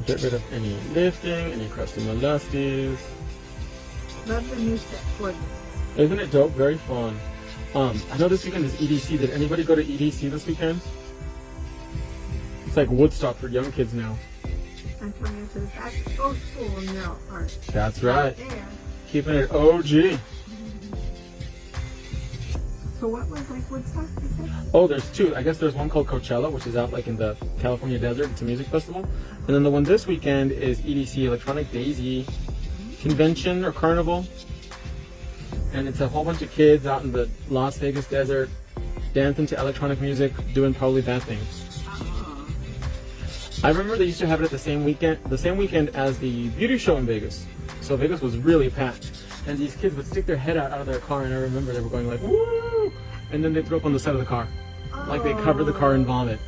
Get rid of any lifting, any crusty molesties. Love the new set for this. Isn't it dope? Very fun. I know this weekend is EDC. Did anybody go to EDC this weekend? It's like Woodstock for young kids now. Antonio says that's old school nail art. That's right. There. Keeping it OG. So what was like Woodstock, you said? Oh, there's two. I guess there's one called Coachella, which is out like in the California desert. It's a music festival. And then the one this weekend is EDC, Electronic Daisy Convention or Carnival. And it's a whole bunch of kids out in the Las Vegas desert dancing to electronic music, doing probably bad things. I remember they used to have it at the same weekend as the beauty show in Vegas. So Vegas was really packed. And these kids would stick their head out of their car, and I remember they were going like, woo! And then they threw up on the side of the car. Like they covered the car in vomit.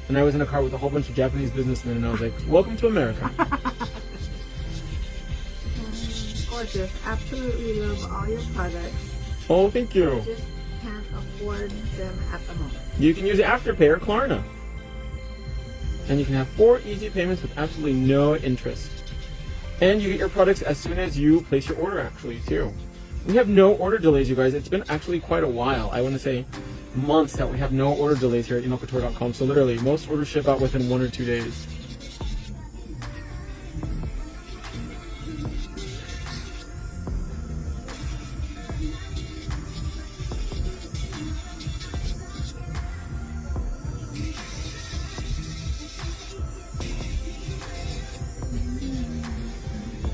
And I was in a car with a whole bunch of Japanese businessmen, and I was like, welcome to America. Gorgeous. Absolutely love all your products. Oh, thank you. I just can't afford them at the moment. You can use Afterpay or Klarna. And you can have 4 easy payments with absolutely no interest. And you get your products as soon as you place your order, actually, too. We have no order delays, you guys. It's been actually quite a while. I want to say months that we have no order delays here at emailcouture.com. So literally, most orders ship out within 1 or 2 days.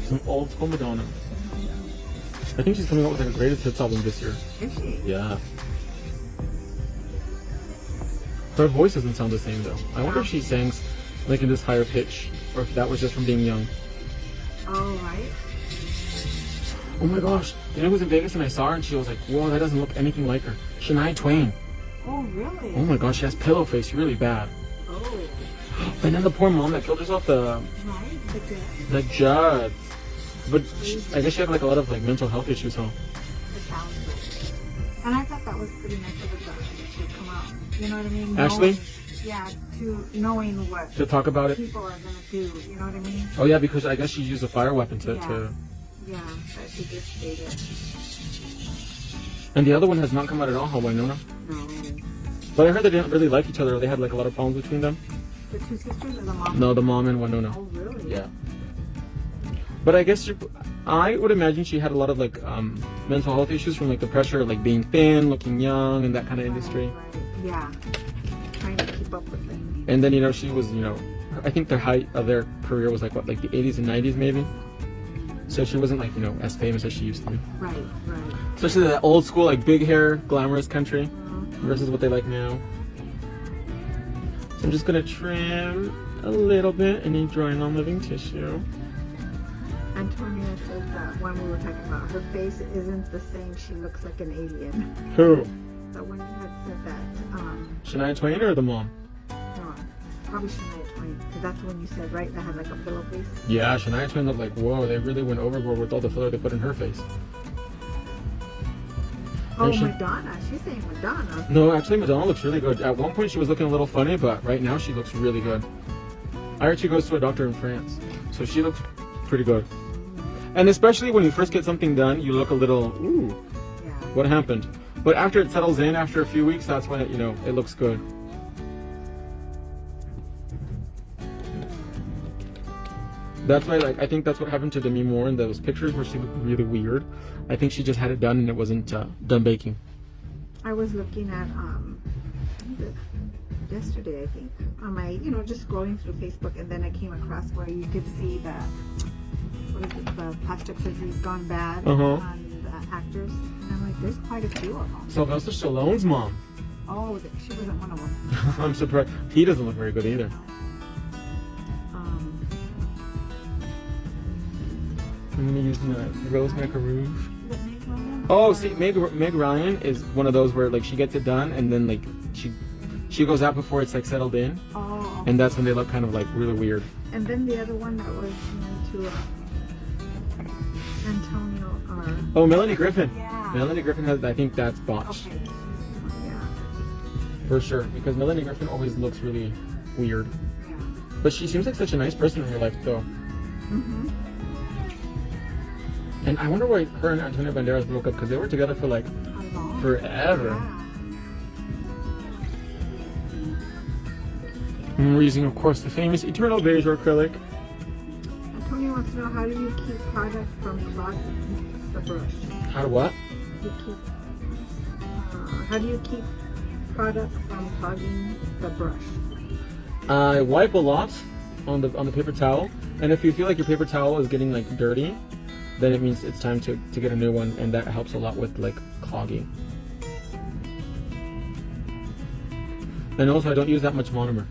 Some old school Madonna. I think she's coming out with like a greatest hits album this year. Is she? Yeah. Her voice doesn't sound the same though. I wonder if she sang like in this higher pitch, or if that was just from being young. Oh, right. Oh my gosh. You know who was in Vegas and I saw her and she was like, whoa, that doesn't look anything like her. Shania Twain. Oh, really? Oh my gosh, she has pillow face really bad. Oh. And then the poor mom that killed herself, Right, the judge. But I guess she had like a lot of like mental health issues, huh? it sounds like. And I thought that was pretty nice of a guy to come out. You know what I mean? Ashley? Yeah, to knowing what To talk about it. people are going to do. You know what I mean? Oh yeah, because I guess she used a fire weapon to Yeah, that she just stated. And the other one has not come out at all, huh, Winona? No. But I heard they didn't really like each other. They had like a lot of problems between them. The two sisters or the mom? No, the mom and Winona. Oh, really? Yeah. But I guess I would imagine she had a lot of like mental health issues from like the pressure of like being thin, looking young, and that kind of industry. Right. Yeah. Trying to keep up with it. And then, you know, she was, you know, I think the height of their career was like what, like the 80s and 90s maybe. So she wasn't like, you know, as famous as she used to be. Right, right. Especially that old school, like big hair, glamorous country versus what they like now. So I'm just gonna trim a little bit, any dry non-living tissue. Antonia says that when we were talking about her face isn't the same, she looks like an alien. Who? So when you had said that, Shania Twain or the mom? no, probably Shania Twain, because that's when you said, right, that had like a pillow face. Yeah, Shania Twain looked like, whoa, they really went overboard with all the filler they put in her face. Oh, Madonna. She's saying Madonna. No, actually Madonna looks really good. At one point she was looking a little funny, but right now she looks really good. I heard she goes to a doctor in France, so she looks pretty good. And especially when you first get something done, you look a little, ooh, Yeah. what happened? But after it settles in, after a few weeks, that's when it, you know, it looks good. That's why, like, I think that's what happened to Demi Moore in those pictures where she looked really weird. I think she just had it done and it wasn't done baking. I was looking at, yesterday, I think, on my, you know, just scrolling through Facebook, and then I came across where you could see the, what is it, the plastic surgery's gone bad on the actors. And I'm like, there's quite a few of them. Sylvester Stallone's mom. Oh, she wasn't one of them. I'm surprised. He doesn't look very good either. I'm gonna use the Rose Maca Rouge. Oh, see, Meg Ryan is one of those where like she gets it done and then like she goes out before it's like settled in. Oh. And that's when they look kind of like really weird. And then the other one that was to Antonio or. Oh, Melanie Griffin. Yeah. Melanie Griffin has. I think that's botched. Okay. Yeah. For sure, because Melanie Griffin always looks really weird. Yeah. But she seems like such a nice person in real life, though. Mm-hmm. And I wonder why her and Antonio Banderas broke up, because they were together for like How long? forever. Yeah. And we're using, of course, the famous Eternal Beige acrylic. Antonio wants to know, how do you keep product from clogging the brush? How to what? How do you keep product from clogging the brush? I wipe a lot on the paper towel, and if you feel like your paper towel is getting like dirty, then it means it's time to get a new one, and that helps a lot with like clogging. And also, I don't use that much monomer.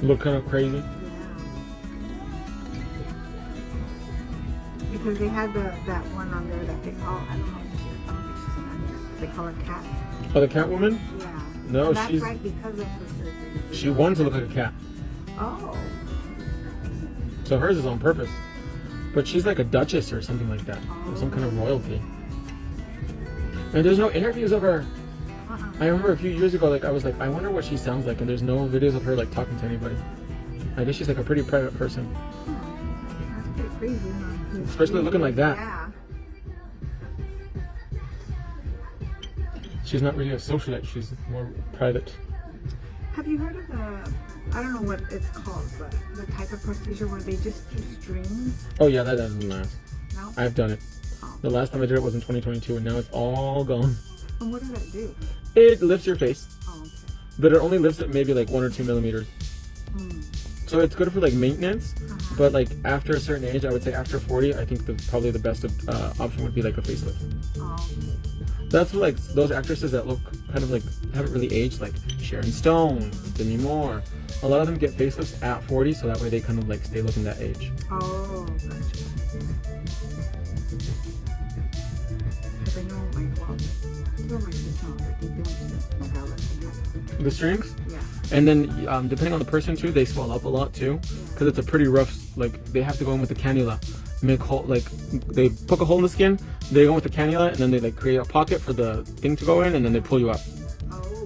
Look kind of crazy. Yeah. Because they had that one on there that they call, I don't think she's an actress. They call her Cat. Oh, the Catwoman? Yeah. No, And that's she's. right, because of her surgery. She wanted to look like a cat, Oh. so hers is on purpose. But she's like a duchess or something like that, or some kind of royalty. And there's no interviews of her. I remember a few years ago, like I was like, I wonder what she sounds like, and there's no videos of her like talking to anybody. I guess she's like a pretty private person, That's pretty crazy, huh? especially looking like that. Yeah. She's not really a socialite; she's more private. Have you heard of I don't know what it's called, but the type of procedure where they just do strings? Oh yeah, that doesn't last. No? I've done it. Oh. The last time I did it was in 2022, and now it's all gone. And what does that do? It lifts your face, Oh, okay. but it only lifts it maybe like 1 or 2 millimeters. Mm. So it's good for like maintenance, Uh-huh. but like after a certain age, I would say after 40, I think probably the best option would be like a facelift. Oh, okay. That's what, like those actresses that look kind of like haven't really aged, like Sharon Stone, Demi Moore. A lot of them get facelifts at 40, so that way they kind of like stay looking that age. Oh, gotcha. Because I know my sister, like, they went to Nogales and had The strings, yeah. and then depending on the person too, they swell up a lot too, because it's a pretty rough. Like they have to go in with the cannula, make hole, like they poke a hole in the skin, they go in with the cannula, and then they like create a pocket for the thing to go in, and then they pull you up. Oh.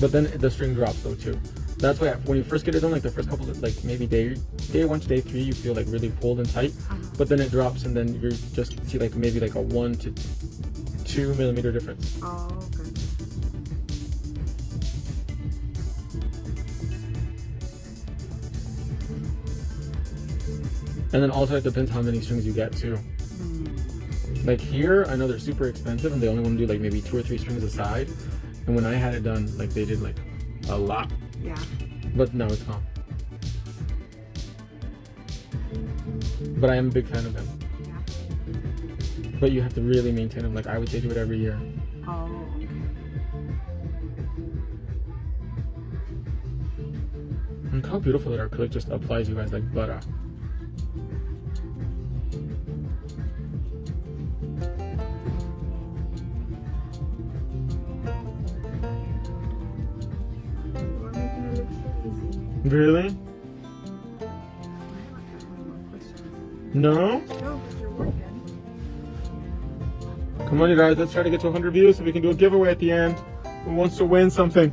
But then the string drops though too. That's why when you first get it done, like the first couple of like maybe day 1 to day 3, you feel like really pulled and tight. Uh-huh. But then it drops, and then you just see like maybe like a 1 to 2 millimeter difference. Oh, okay. And then also it depends how many strings you get too. Mm. Like here, I know they're super expensive, and they only want to do like maybe 2 or 3 strings a side. And when I had it done, like they did like a lot. Yeah. But now it's gone. But I am a big fan of them. Yeah. But you have to really maintain them. Like I would say do it every year. Oh, okay. And look how beautiful that acrylic just applies you guys like butter. You're making it look so easy. Really? I don't have any more questions. No? No, because you're working. Come on, you guys. Let's try to get to 100 views so we can do a giveaway at the end. Who wants to win something?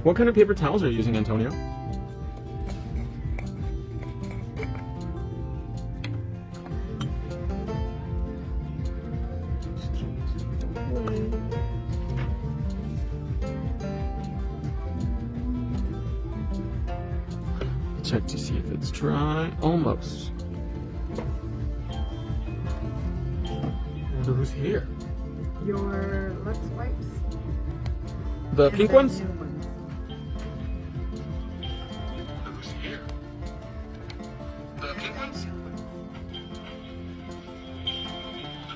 What kind of paper towels are you using, Antonio? Check to see if it's dry. Almost. I wonder who's here. Your Lux wipes. The and pink the ones? new ones. Who's here? The pink ones?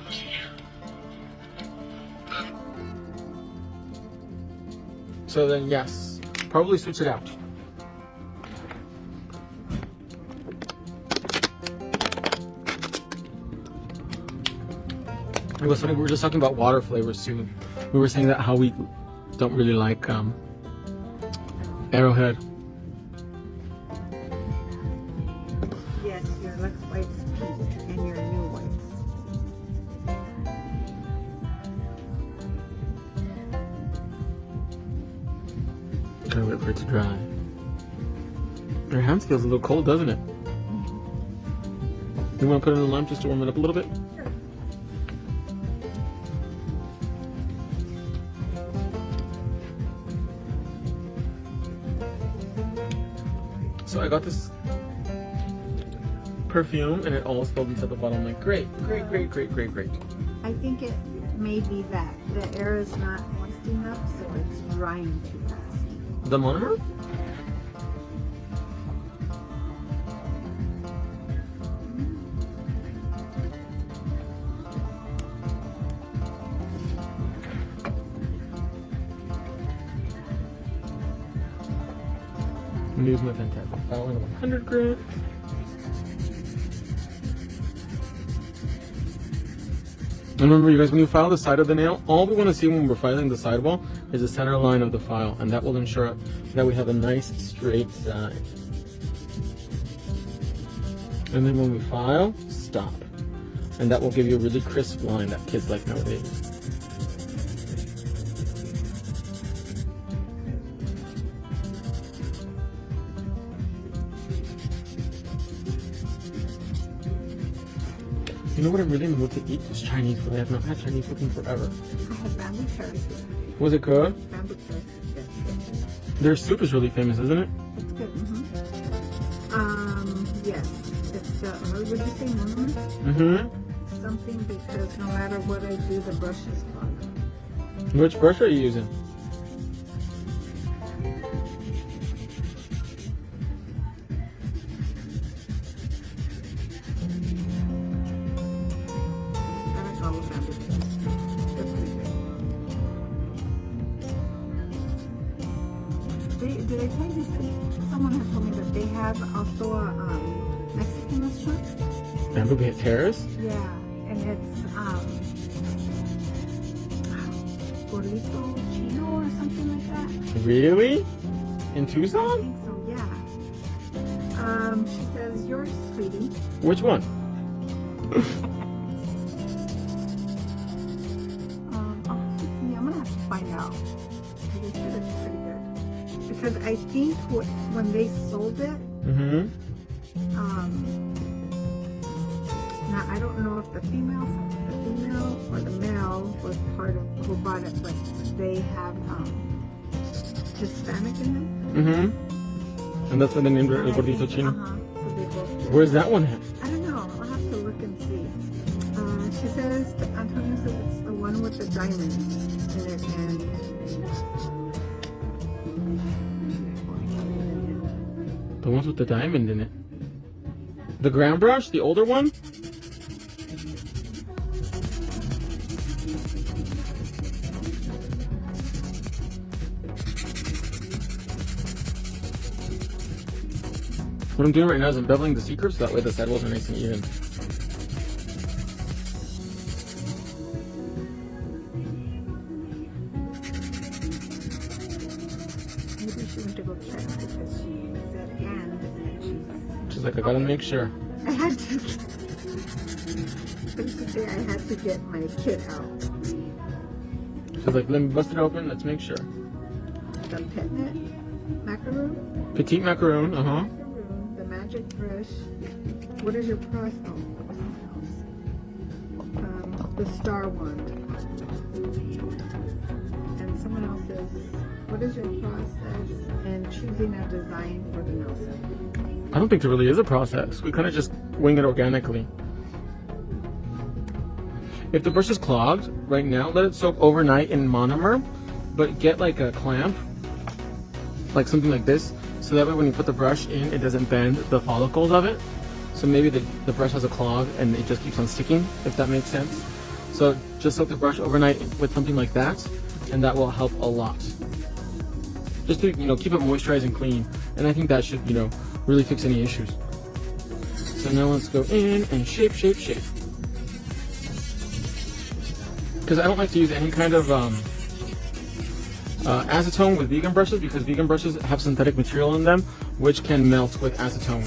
Who's here? So then, yes, probably switch it out. It was funny, we were just talking about water flavors too. We were saying that how we don't really like Arrowhead. Yes, your Lux wipes peaked and your new wipes. Gotta wait for it to dry. Your hand feels a little cold, doesn't it? You want to put it in the lamp just to warm it up a little bit? So I got this perfume and it all spilled into the bottle. I'm like, great. I think it may be that the air is not moist enough, so it's drying too fast. The monomer? I'm gonna use my fantastic file in 100 grit. And remember, you guys, when you file the side of the nail, all we want to see when we're filing the sidewall is the center line of the file, and that will ensure that we have a nice straight side. And then when we file, stop. And that will give you a really crisp line that kids like nowadays. You know what I'm really in the mood to eat is Chinese food. I have not had Chinese food in forever. I had bamboo carrots. Was it good? Bamboo carrots, yes. Their soup is really famous, isn't it? It's good. Yes. It's what would you say, monomer? Something, because no matter what I do, the brush is clogged. Which brush are you using? Did I tell you this? Someone had told me that they have also a Mexican restaurant. Bamboo Terrace? Yeah, and it's Burrito Chino or something like that. Really? In I Tucson? think so, yeah. She says, yours, sweetie. Which one? I'm gonna have to find out. They said it's pretty good. Because I think when they sold it, now I don't know if the female or the male was part of who bought it, but they have Hispanic in it. And that's why they named it El Gordito Chino. Where's that one at? I don't know. I'll have to look and see. She says, Antonio says it's the one with the diamonds in it, and the ones with the diamond in it. The ground brush, the older one? What I'm doing right now is I'm beveling the C-curves so that way the sidewalls are nice and even. maybe she went to go check because she said and She's like, I gotta make sure. I had to. Basically, I had to get my kit out. She's like, let me bust it open, let's make sure. The Petnit macaroon. Petite macaroon, The magic brush. What is your process? Oh, that was something else. The star wand. And someone else says, what is your process in choosing a design for the nail set? I don't think there really is a process. We kind of just wing it organically. If the brush is clogged right now, let it soak overnight in monomer, but get like a clamp, like something like this, so that way when you put the brush in, it doesn't bend the follicles of it. So maybe the brush has a clog and it just keeps on sticking, if that makes sense. So just soak the brush overnight with something like that, and that will help a lot. Just to, keep it moisturized and clean. And I think that should, really fix any issues. So now let's go in and shape. because I don't like to use any kind of acetone with vegan brushes, because vegan brushes have synthetic material in them which can melt with acetone.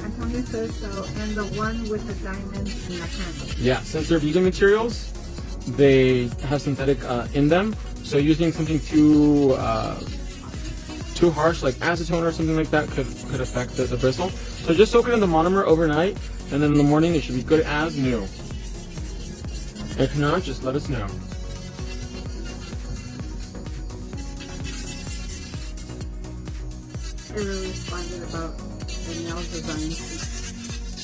Antonio says so, and the one with the diamonds in the handle. Yeah, since they're vegan materials, they have synthetic in them, so using something too harsh like acetone or something like that could affect the bristle. So just soak it in the monomer overnight, and then in the morning it should be good as new. If not, just let us know. Ever responded about the nail design.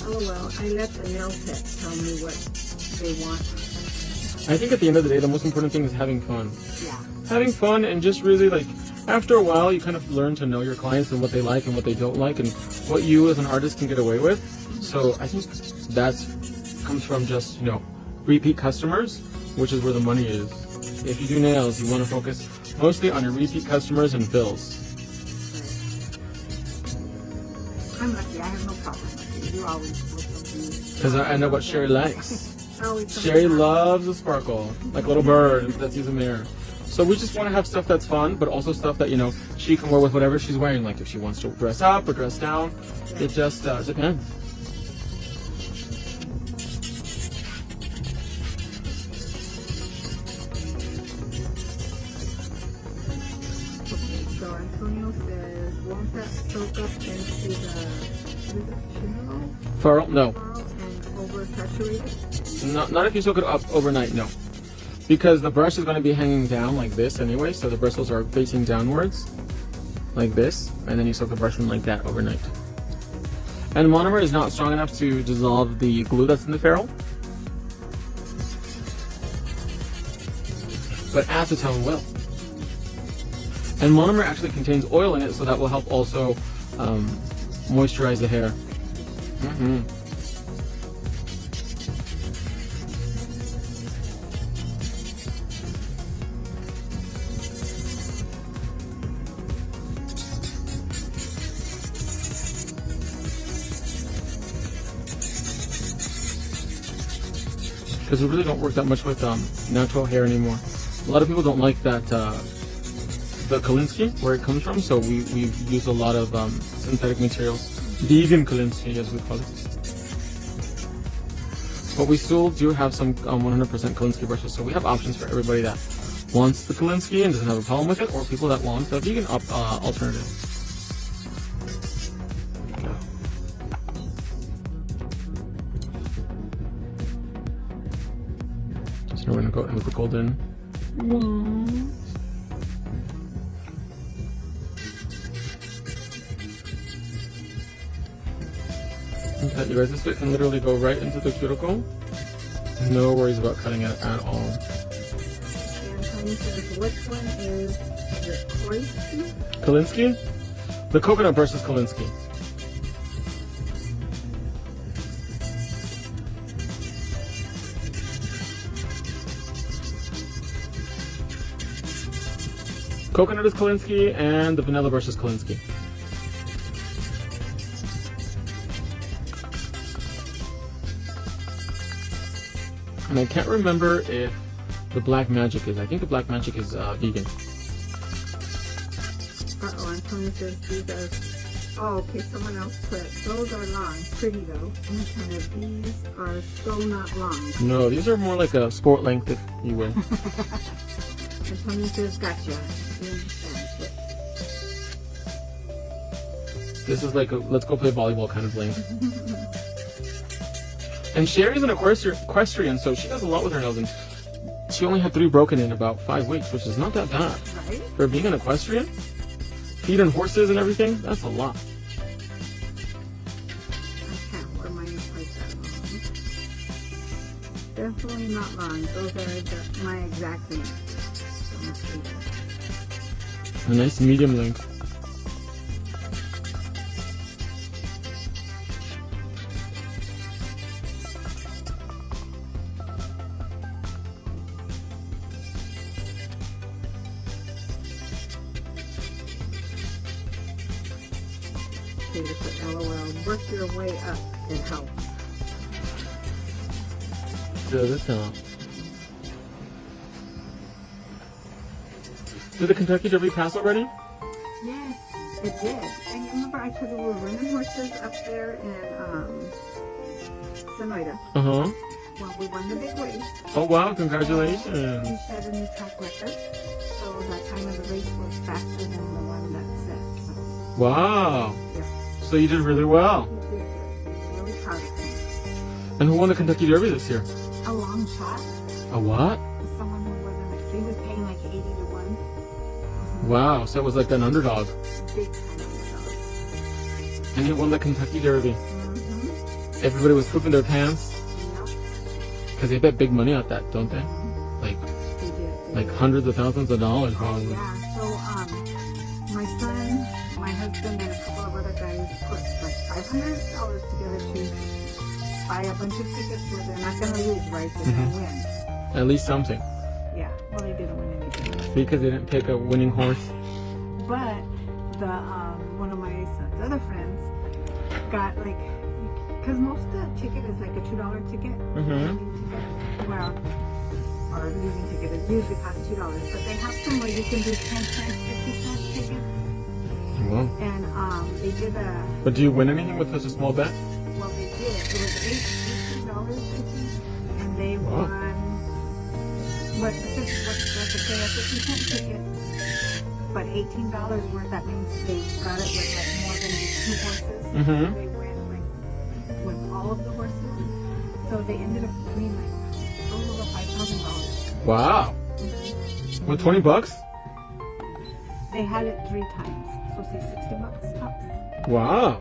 LOL, I let the nail tech tell me what they want. I think at the end of the day, the most important thing is having fun. Yeah. Having fun, and just really like, after a while, you kind of learn to know your clients and what they like and what they don't like and what you as an artist can get away with. So I think that comes from just, you know, repeat customers, which is where the money is. If you do nails, you want to focus mostly on your repeat customers and bills. I'm lucky. I have no problem with you. You always look something. Because I know what Sherry likes. Always Sherry something. loves a sparkle, like a little bird that sees a mirror. So we just want to have stuff that's fun, but also stuff that, you know, she can wear with whatever she's wearing. Like if she wants to dress up or dress down, it just depends. Okay, so Antonio says, won't that soak up into the chinelo? Furl? No. And oversaturate it? Not if you soak it up overnight, no. Because the brush is going to be hanging down like this anyway, so the bristles are facing downwards, like this, and then you soak the brush in like that overnight. And monomer is not strong enough to dissolve the glue that's in the ferrule, but acetone will. And monomer actually contains oil in it, so that will help also moisturize the hair. Because we really don't work that much with natural hair anymore. A lot of people don't like that the Kolinsky, where it comes from, so we've used a lot of synthetic materials. Vegan Kolinsky, as we call it. But we still do have some 100% Kolinsky brushes, so we have options for everybody that wants the Kolinsky and doesn't have a problem with it, or people that want the vegan alternative. So we're gonna go in with the golden. Okay, you guys, this bit can literally go right into the cuticle. No worries about cutting it at all. And Antonio says, which one is the Kolinsky? Kolinsky? The coconut brush is Kolinsky. Coconut is Kolinsky, and the vanilla brush is Kolinsky. And I can't remember if the Black Magic is. I think the Black Magic is vegan. Uh-oh, Antonio says these are... Oh, okay, someone else put, those are long, pretty though. And these are so not long. No, these are more like a sport length, if you will. Antonio says, gotcha. This is like a let's go play volleyball kind of length. And Sherry's an equestrian, so she does a lot with her nails, and she only had 3 broken in about 5 weeks, which is not that bad. Right? For being an equestrian, feeding horses and everything, that's a lot. I can't wear my nails like that long. Definitely not long. Those are my exact length. A nice medium length. To put LOL, work your way up, it helps. Does it not? Did the Kentucky Derby pass already? Yes, it did. And you remember I told you we were running horses up there in Sonoita. Uh-huh. Well, we won the big race. Oh, wow. Congratulations. We set a new track record. So that time of the race was faster than the one that set. So, Wow. yeah. So you did really well. We did good. Really proud of him. And who won the Kentucky Derby this year? A long shot. A what? Someone who wasn't, he was paying like 80 to 1. Wow. So it was like an underdog. Big time underdog. And he won the Kentucky Derby. Mm-hmm. Everybody was pooping their pants. Yep. Because they bet big money on that, don't they? Like, They did. like hundreds of thousands of dollars probably. Yeah, so my son, my husband, and a couple of other guys put like $500 together to buy a bunch of tickets where they're not going to lose, right? They're going to win. At least something. Yeah, well, they didn't win anything. Because they didn't pick a winning horse. But the one of my son's other friends got like, because most of the ticket is like a $2 ticket. Mm-hmm. Well, our losing ticket is usually costs $2, but they have some where you can do 10 cents, 50 cent tickets. Wow. And they did a, But do you win anything with such a small bet? well, they did. It was $18, I think, and they Wow. won. What's the say a 50 cent ticket? But $18 worth. That means they got it with like more than just 2 horses. Mm-hmm. They went like with all of the horses. So they ended up winning like a little over $5,000. Wow. With 20 bucks? They had it 3 times. So say $60 tops. Wow.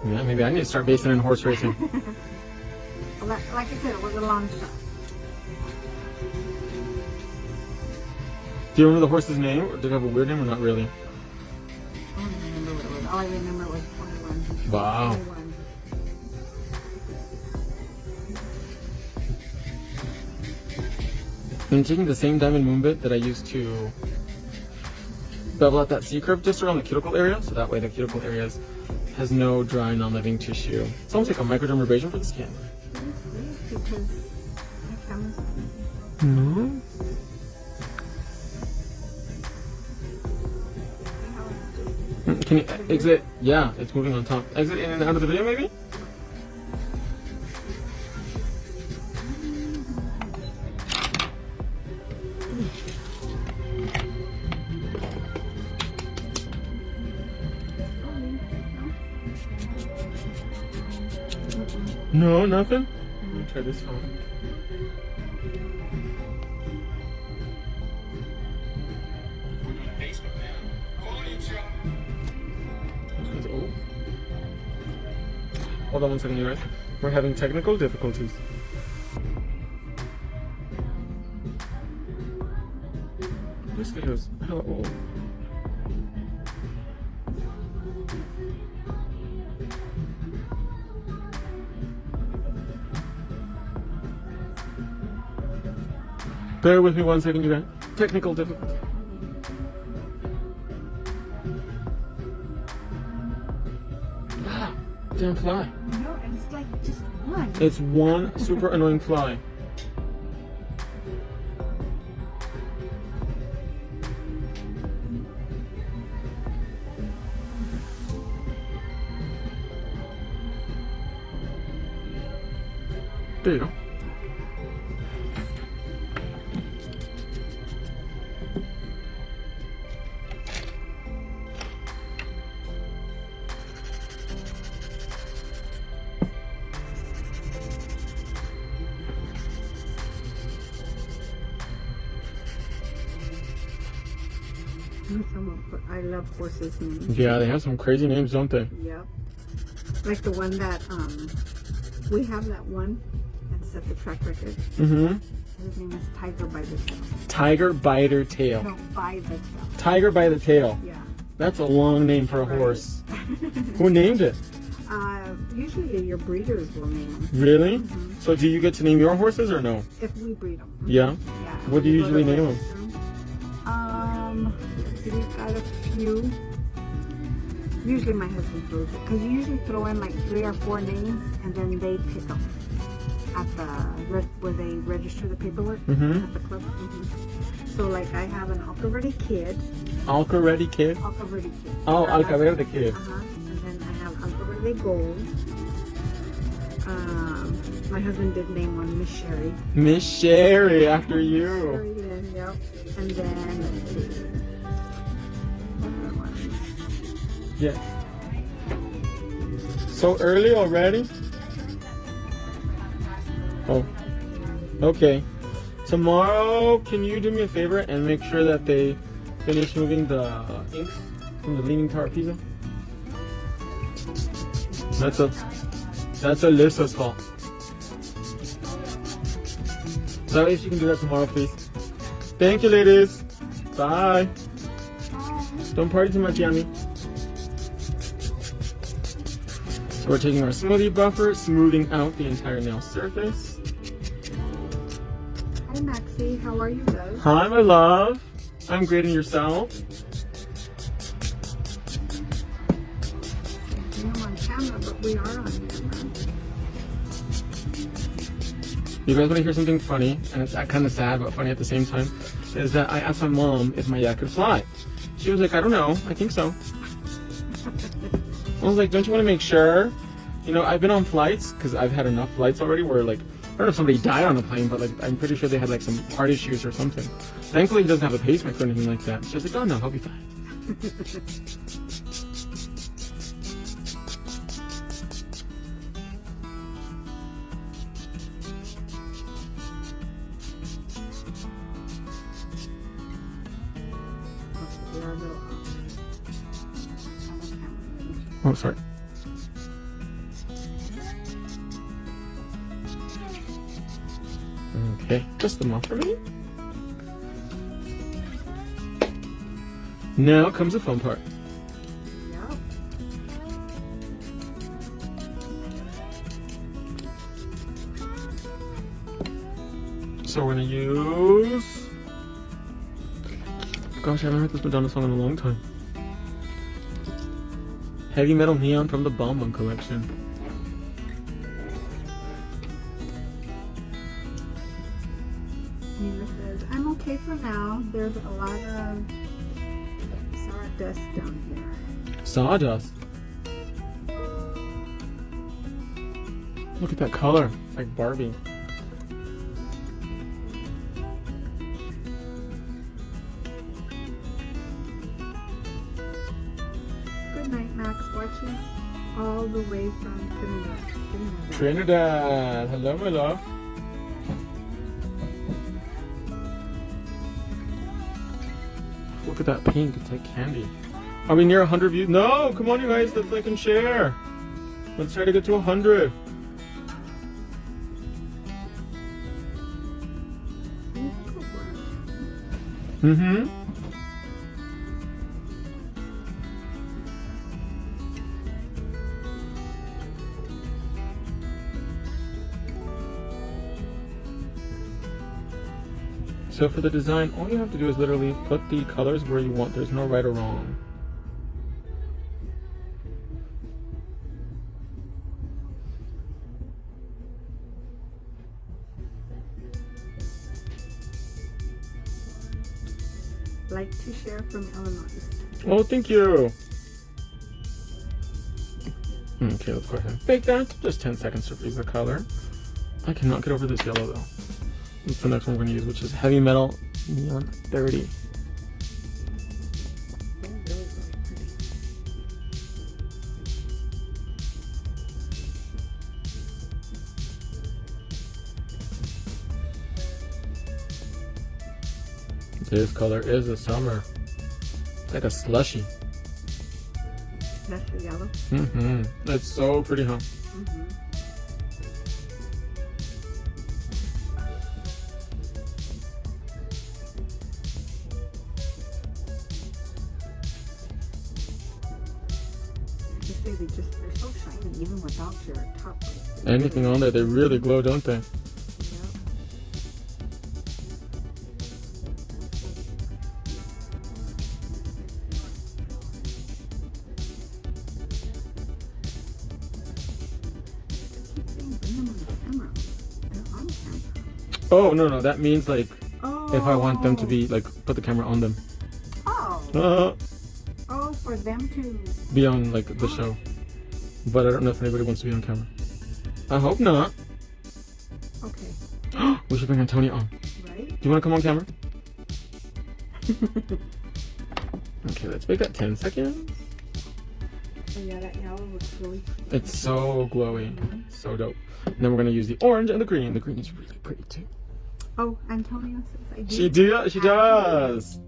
Yeah, maybe I need to start basing in horse racing. Well, like I said, it was a long shot. Do you remember the horse's name? Or did it have a weird name or not really? I don't remember what it was. All I remember was 21. Wow. 21. I'm taking the same diamond moon bit that I used to bevel out that C curve just around the cuticle area, so that way the cuticle areas has no dry non-living tissue. It's almost like a microdermabrasion for the skin. Because my camera's No. Can you exit? Yeah, it's moving on top. Exit in and out of the video, maybe? No, nothing? Let me try this phone. Oh. Hold on one second, you guys. We're having technical difficulties. This video's hella old. Bear with me one second, you guys. Technical difficulties. Damn fly. no, and it's like just one. It's one super annoying fly. There you go. I love horses' names. Yeah, they have some crazy names, don't they? Yep. Like the one that we have that one that set the track record. Mm-hmm. His name is Tiger by the Tail. Tiger by the tail. No, by the tail. Tiger by the tail. Yeah. That's a long name for a Right. horse. Who named it? Usually your breeders will name them. Really? Mhm. So do you get to name your horses or no? If we breed them. Yeah. Yeah. What do you We go to usually name 'em? register 'em. We've got a few. Usually my husband throws it because you usually throw in like 3 or 4 names and then they pick them at the where they register the paperwork Mhm. at the club. So So like I have an Alca Verde Kid. Alca Ready Kid? Alca Verde Kid. Oh, Alca Verde Kid. And then I have Alca Verde Gold. My husband did name one Miss Sherry. Miss Sherry, after you. Sherry did, yep. And then let's see. What other ones? Yeah. So early already? Oh. Okay. Tomorrow, can you do me a favor and make sure that they finish moving the inks from the Leaning Tower of Pisa? That's Alyssa's fault. So if you can do that tomorrow, please. Thank you, ladies. Bye. Don't party too much, yummy. So we're taking our smoothie buffer, smoothing out the entire nail surface. Hi Maxie, how are you guys? Hi, my love. I'm great, and yourself? I'm on camera, but we are on camera. You guys want to hear something funny, and it's kind of sad but funny at the same time, is that I asked my mom if my yak could fly. She was like, I don't know, I think so. I was like, don't you want to make sure? You know, I've been on flights, because I've had enough flights already where like, I don't know if somebody died on the plane, but like, I'm pretty sure they had like some heart issues or something. Thankfully he doesn't have a pacemaker or anything like that. She's like, oh no, he'll be fine. Oh, sorry. Okay, just the mop for me. Now comes the fun part. Yep. So we're gonna use... Gosh, I haven't heard this Madonna song in a long time. Heavy Metal Neon from the Bonbon collection. Nina says, I'm okay for now. There's a lot of sawdust down here. Sawdust. Look at that color. It's like Barbie. Good night, Max. Watching all the way from Trinidad. Trinidad. Hello, my love. Look at that pink. It's like candy. Are we near 100 views? No! Come on, you guys. Let's like and share. Let's try to get to 100. Mm-hmm. So for the design, all you have to do is literally put the colors where you want. There's no right or wrong. Like to share from Illinois. Oh, thank you. Okay, let's go ahead and bake that. Just 10 seconds to freeze the color. I cannot get over this yellow though. That's the next one we're going to use, which is Heavy Metal Neon 30. This color is a summer. It's like a slushy. That's the yellow. Mm-hmm. It's so pretty, huh? Mm-hmm. They're so shiny even without your top. Anything on there, they really glow, don't they? Yep. I keep saying bring them on the camera. They're on camera. Oh, no, that means like, Oh. if I want them to be like put the camera on them. Oh. Oh, for them to Be on like the show. But I don't know if anybody wants to be on camera. I hope not. Okay. We should bring Antonia on. Right? Do you want to come on camera? Okay, let's make that 10 seconds. Oh yeah, that yellow looks really cool. It's so glowy. So dope. And then we're going to use the orange and the green. The green is really pretty too. Oh, Antonia says I do. She does.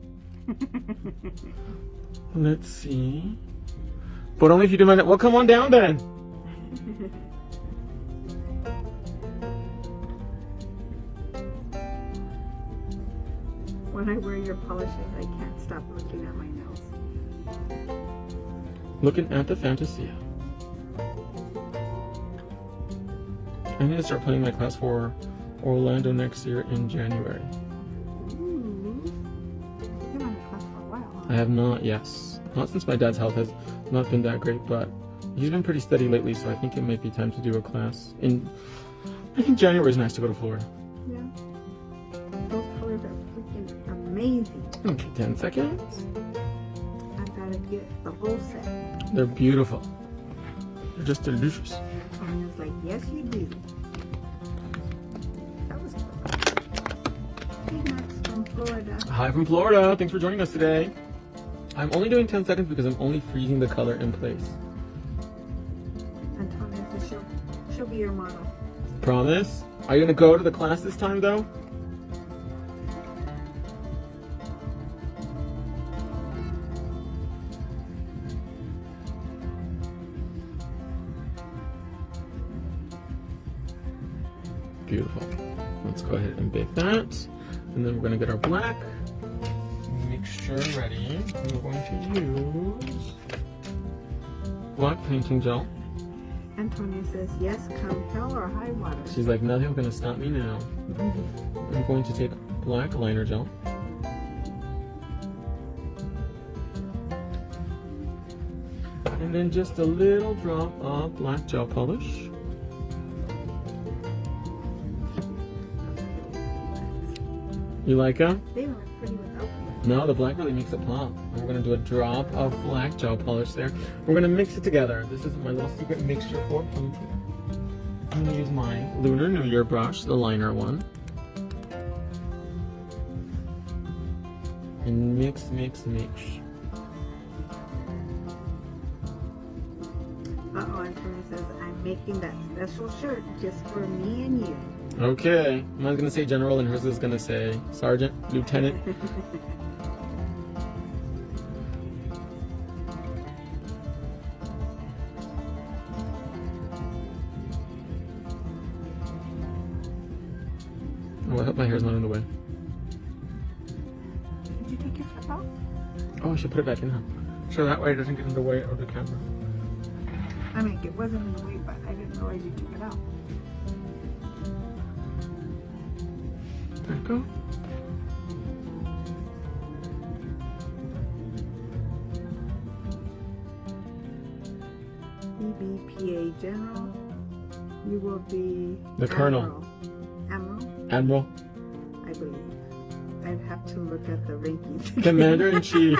Let's see. But only if you do my... Well, come on down then. When I wear your polishes, I can't stop looking at my nails. Looking at the Fantasia. I need to start planning my class for Orlando next year in January. Ooh. You've been in class for a while, huh? I have not, yes. Not since my dad's health has not been that great, but he's been pretty steady lately, so I think it might be time to do a class. I think January is nice to go to Florida. Yeah. Those colors are freaking amazing. Okay, 10 seconds. I gotta get the whole set. They're beautiful. They're just delicious. And it's like, yes, you do. That was cool. Pigments from Florida. Hi from Florida. Thanks for joining us today. I'm only doing 10 seconds because I'm only freezing the color in place. Antonia says she'll be your model. Promise? Are you going to go to the class this time, though? Beautiful. Let's go ahead and bake that. And then we're going to get our black mixture ready. We're going to use black painting gel. Antonia says, yes, come hell or high water. She's like, nothing's going to stop me now. I'm going to take black liner gel. And then just a little drop of black gel polish. You like them? They look pretty without them. No, the black really makes it pop. And we're going to do a drop of black gel polish there. We're going to mix it together. This is my little secret mixture for painting. I'm going to use my Lunar New Year brush, the liner one. And mix, mix, mix. Uh-oh, Antonia says, I'm making that special shirt just for me and you. Okay. Mine's going to say General and hers is going to say Sergeant, Lieutenant. Oh, I hope my hair's not in the way. Did you take your clip out? Oh, I should put it back in, huh? So that way it doesn't get in the way of the camera. I mean, it wasn't in the way, but I didn't realize you took it out. There you go. EBPA General. You will be The Colonel. Admiral, Admiral. I believe. I'd have to look at the rankings. Commander-in-Chief.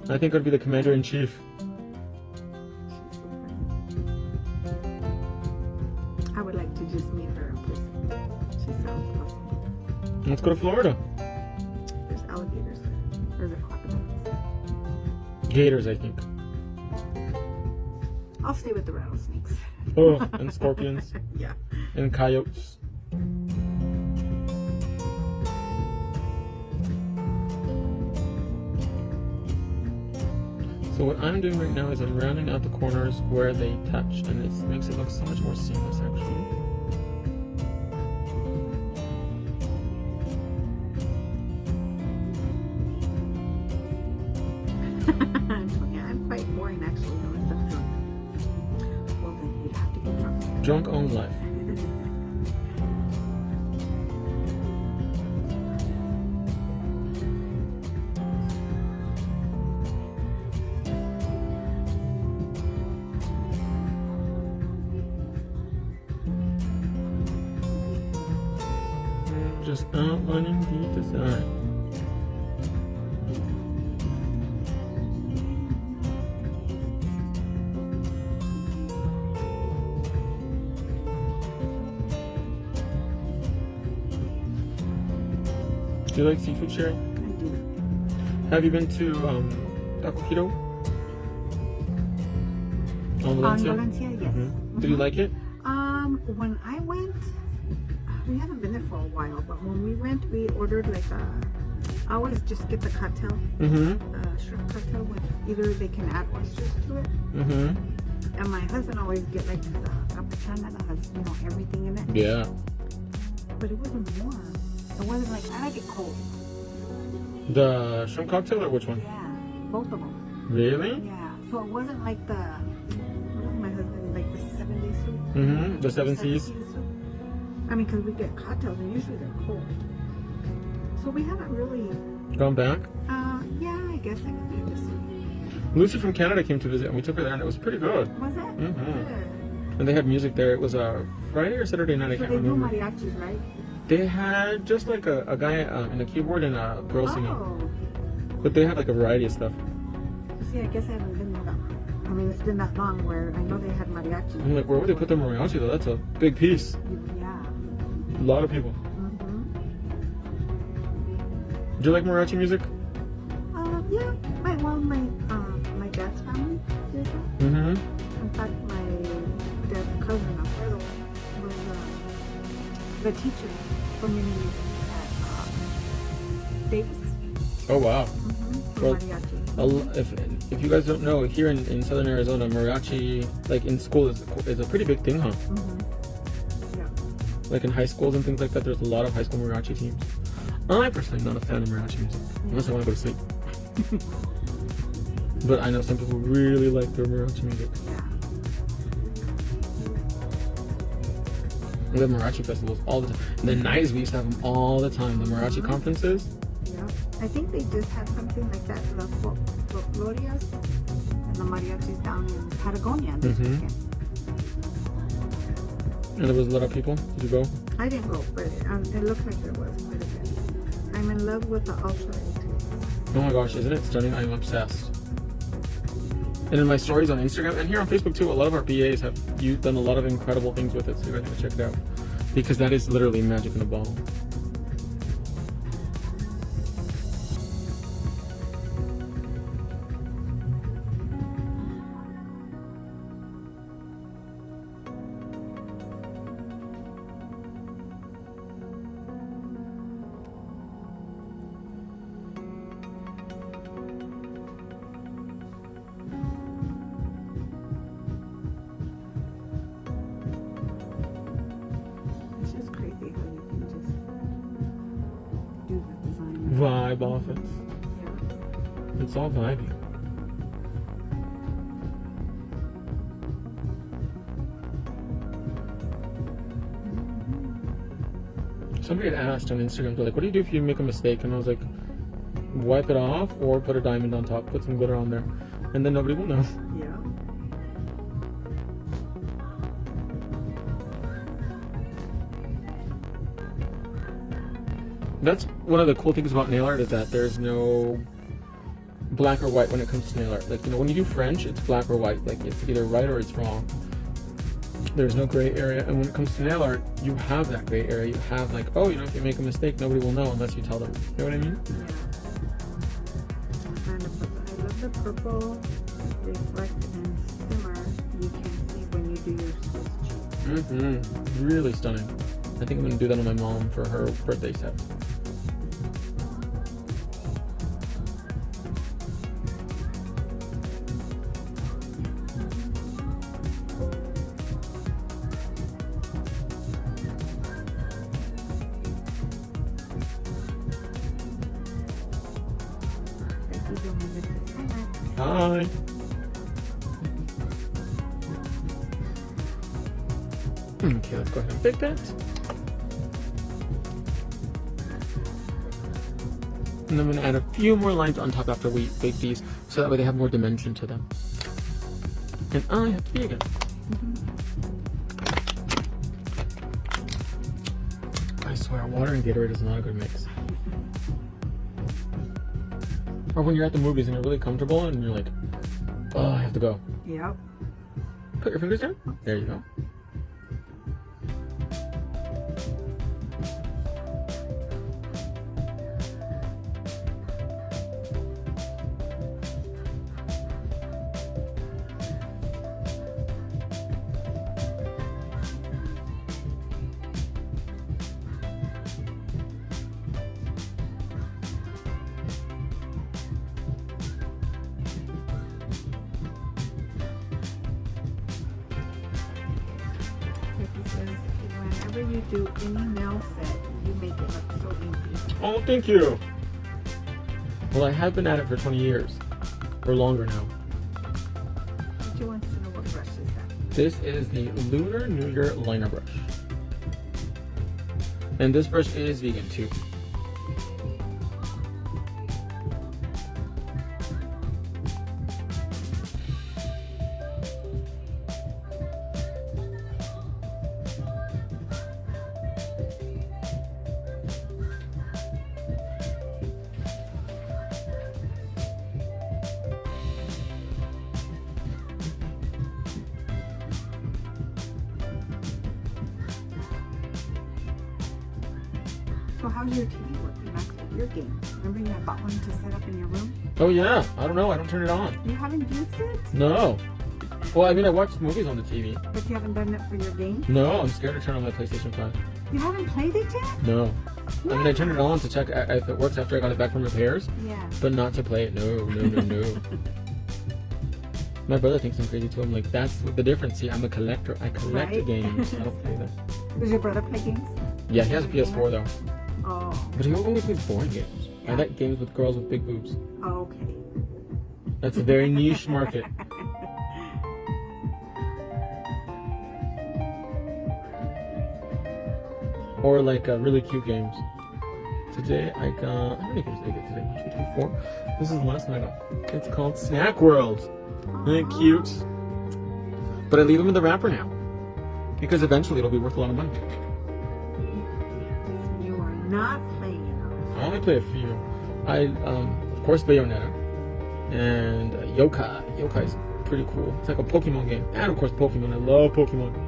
I think it would be the Commander-in-Chief. I would like to just meet her in person. She sounds awesome. Let's go to Florida. There's alligators there. Or is it crocodiles? Gators, I think. I'll stay with the rattlesnakes. Oh, and scorpions. Yeah. And coyotes. So what I'm doing right now is I'm rounding out the corners where they touch, and it makes it look so much more seamless, actually. Yeah, I'm quite boring actually unless I'm drunk. Well then you'd have to get drunk. Drunk on life. just outlining the design. Do you like seafood, Sherry? I do. Have you been to Taco Quito? On Valencia? On Valencia, yes. Did you like it? When I went, we haven't been there for a while, but when we went, we ordered like I always just get the cocktail, shrimp cocktail with either they can add oysters to it, and my husband always get like the capuchana that has, you know, everything in it. Yeah. But it wasn't warm. It wasn't like, I like it cold. The shrimp cocktail or which one? Yeah, both of them. Really? Yeah. So it wasn't like the, what was my husband, like the 7-day soup? The seven seas. Soup. I mean, because we get cocktails and usually they're cold. So we haven't really, Gone back? yeah, I guess I could do this. Lucy from Canada came to visit and we took her there and it was pretty good. Was it? Good. And they had music there. It was Friday or Saturday night, I So can't they do remember. mariachis, right? They had just like a guy in a keyboard and a girl singing. Oh. But they had like a variety of stuff. See, I guess I haven't been there that long. I mean, it's been that long where I know they had mariachis. I'm like, where would they put their mariachi though? That's a big piece. Yeah. A lot of people. Do you like mariachi music? Yeah. My dad's family did that. In fact, my dad's cousin, Alfredo, was the teacher for many years at Davis. Oh wow. For Well, mariachi. if you guys don't know, here in Southern Arizona, mariachi like in school is a pretty big thing, huh? Yeah. Like in high schools and things like that, there's a lot of high school mariachi teams. I personally am not a fan of mariachi music, unless I want to go to sleep. But I know some people really like their mariachi music. Yeah. We have mariachi festivals all the time. In the 90s, we used to have them all the time. The mariachi conferences. Yeah. I think they just had something like that, the Glorias and the mariachis down in Patagonia this weekend. And there was a lot of people. Did you go? I didn't go, but it looked like there was quite a bit. I'm in love with the ultra too. Oh my gosh, isn't it stunning? I'm obsessed. And in my stories on Instagram and here on Facebook too, a lot of our BAs have done a lot of incredible things with it, so you guys have to check it out. Because that is literally magic in a bottle. It's just crazy how you can just do the design. Vibe off it. Yeah. It's all vibey. Somebody had asked on Instagram, they're like, what do you do if you make a mistake? And I was like, wipe it off or put a diamond on top, put some glitter on there, and then nobody will know. Yeah. That's one of the cool things about nail art is that there's no black or white when it comes to nail art. Like, you know, when you do French, it's black or white. Like, it's either right or it's wrong. There's no gray area. And when it comes to nail art, you have that gray area. You have like, oh, you know, if you make a mistake, nobody will know unless you tell them. You know what I mean? Yeah. And I love the purple reflect and shimmer you can see when you do your Swiss cheese. Really stunning. I think I'm gonna do that on my mom for her birthday set. Hi. Okay, let's go ahead and pick that. And I'm going to add a few more lines on top after we bake these, so that way they have more dimension to them. And I have to be again. I swear, water and Gatorade is not a good mix. Or when you're at the movies and you're really comfortable and you're like, oh, I have to go. Yep. Put your fingers down. There you go. Whenever you do any nail set, you make it look so easy. Oh, thank you. Well, I have been at it for 20 years. Or longer now. But you want to know what brush is that? This is the Lunar New Year liner brush. And this brush is vegan too. So how's your TV working, Max, with your games? Remember you had bought one to set up in your room? Oh yeah, I don't know, I don't turn it on. You haven't used it? No. Well, I mean, I watch movies on the TV. But you haven't done it for your games? No, I'm scared to turn on my PlayStation 5. You haven't played it yet? No. I mean, I turned it on to check if it works after I got it back from repairs. Yeah. But not to play it. No. My brother thinks I'm crazy too. I'm like, that's the difference. See, I'm a collector. I collect Right? games. I don't play them. Does your brother play games? Yeah, he has a PS4 though. Oh. But he only plays boring games. I like games with girls with big boobs. Okay. That's a very niche market. Or like really cute games. Today I got, how many games did I get today? 1, 2, 3, 4. This is the last one I got. It's called Snack World. Isn't it cute? But I leave them in the wrapper now. Because eventually it'll be worth a lot of money. You are not playing them. I only play a few. I, of course, Bayonetta. And Yokai. Yokai is pretty cool. It's like a Pokemon game. And of course Pokemon. I love Pokemon.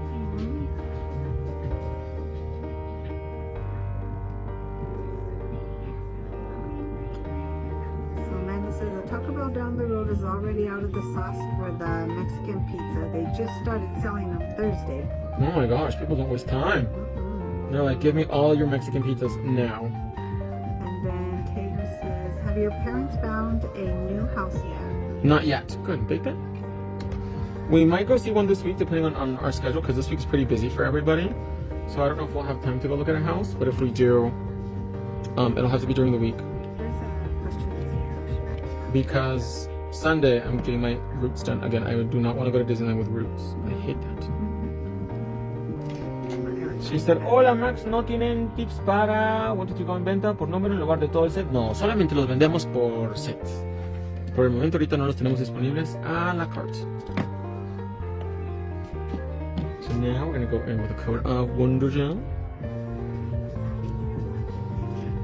Taco Bell down the road is already out of the sauce for the Mexican pizza. They just started selling them Thursday. Oh my gosh, people don't waste time. They're like, give me all your Mexican pizzas now. And then Taylor says, have your parents found a new house yet? Not yet. Good, bake that. We might go see one this week depending on our schedule because this week's pretty busy for everybody. So I don't know if we'll have time to go look at a house, but if we do, it'll have to be during the week. Because Sunday I'm getting my roots done. Again, I do not want to go to Disneyland with roots. I hate that. She said, hola Max, ¿no tienen tips para 1, 2, 3 en venta por número en lugar de todo el set? No, solamente los vendemos por set. Por el momento ahorita no los tenemos disponibles a la carte. So now we're going to go in with a coat of Wonder Gel.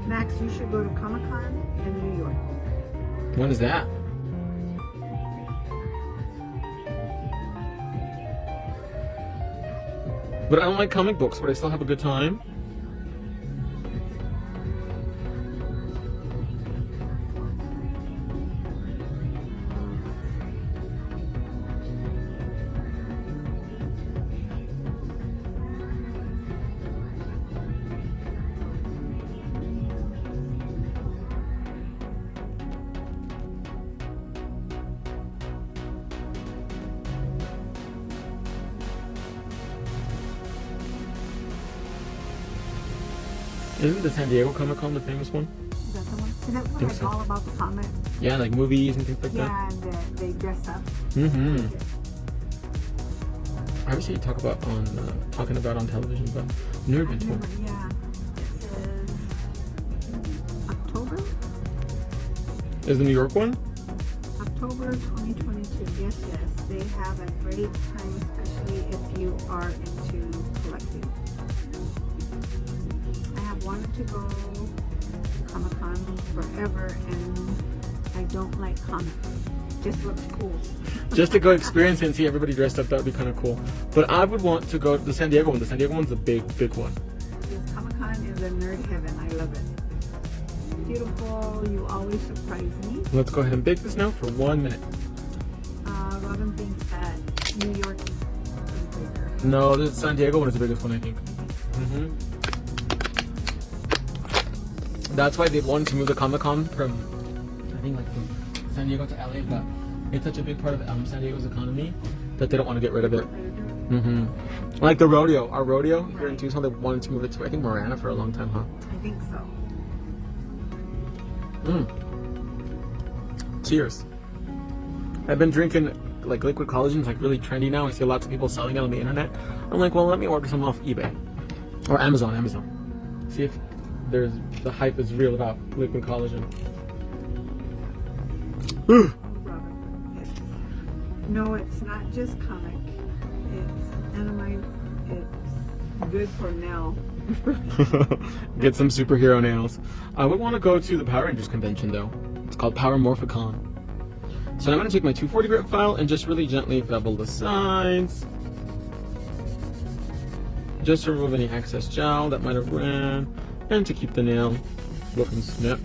Max, you should go to Comic-Con in New York. When is that? But I don't like comic books, but I still have a good time. Isn't the San Diego Comic Con the famous one? Is that the one? Is that one like so. all about the comic? Yeah, like movies and things like that. Yeah, and they dress up. Mm-hmm. I always see you talking about on television, but never been to one. Yeah. This is October? Is the New York one? October 2022. Yes. They have a great time, especially if you are into collecting. I have wanted to go Comic-Con forever, and I don't like comics. Just looks cool. Just to go experience it and see everybody dressed up, that would be kind of cool. But I would want to go to the San Diego one. The San Diego one's a big one. This Comic-Con is a nerd heaven. I love it. Beautiful. You always surprise me. Let's go ahead and bake this now for 1 minute. Robin thinks that New York is bigger. No, the San Diego one is the biggest one, I think. That's why they wanted to move the Comic-Con from, I think, like from San Diego to LA, but it's such a big part of San Diego's economy that they don't want to get rid of it. Like the rodeo, our rodeo here in Tucson, they wanted to move it to, I think, Marana for a long time, huh? I think so. Cheers. I've been drinking like liquid collagen. It's like really trendy now. I see lots of people selling it on the internet. I'm like, well, let me order some off eBay or Amazon. See if the hype is real about liquid collagen. No, it's not just comic. It's anime. It's good for now. Get some superhero nails. I would want to go to the Power Rangers convention though. It's called Power Morphicon. So I'm going to take my 240 grit file and just really gently bevel the sides. Just to remove any excess gel that might have ran and to keep the nail looking snatch.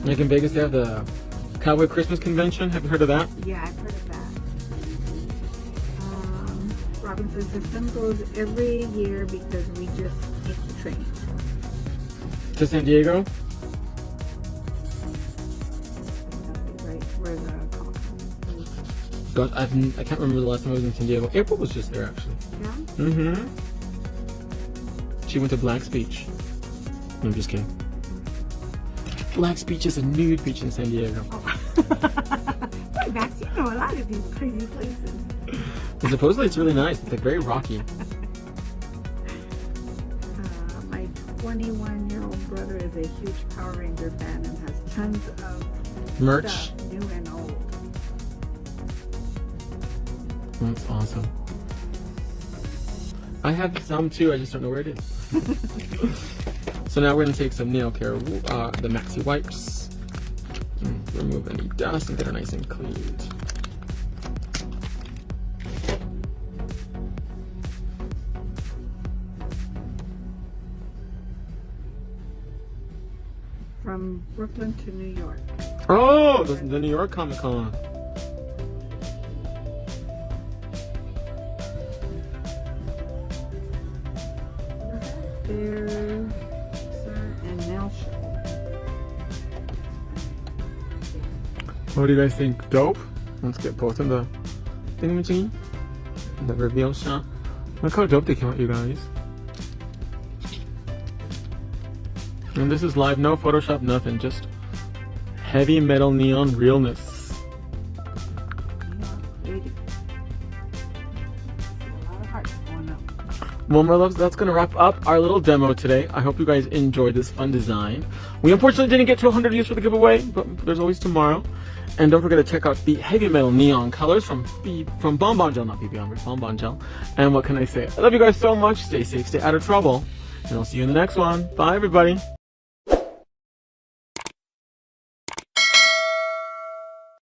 Like in Vegas, they have the Cowboy Christmas Convention. Have you heard of that? Yeah, I've heard of that. Robin says the sun goes every year because we just take the train. To San Diego? Right where the Comic-Con is. God, I can't remember the last time I was in San Diego. April was just there actually. Yeah? She went to Black's Beach. No, I'm just kidding. Black's Beach is a nude beach in San Diego. Hey, Max, you know a lot of these crazy places. And supposedly it's really nice. It's like very rocky. My 21-year-old brother is a huge Power Ranger fan and has tons of merch, stuff, new and old. That's awesome. I have some too. I just don't know where it is. So now we're gonna take some nail care, the Maxi wipes, and remove any dust and get her nice and cleaned. From Brooklyn to New York. Oh, the New York Comic Con. Hair, and nail show. What do you guys think? Dope? Let's get both in the thingamajiggy. The reveal shot. Look how dope they came out, you guys. And this is live, no Photoshop, nothing, just heavy metal neon realness. Well, my loves, that's going to wrap up our little demo today. I hope you guys enjoyed this fun design. We unfortunately didn't get to 100 views for the giveaway, but there's always tomorrow. And don't forget to check out the heavy metal neon colors from Bonbon Gel, not BB Ombre, Bonbon Gel. And what can I say? I love you guys so much. Stay safe, stay out of trouble. And I'll see you in the next one. Bye, everybody.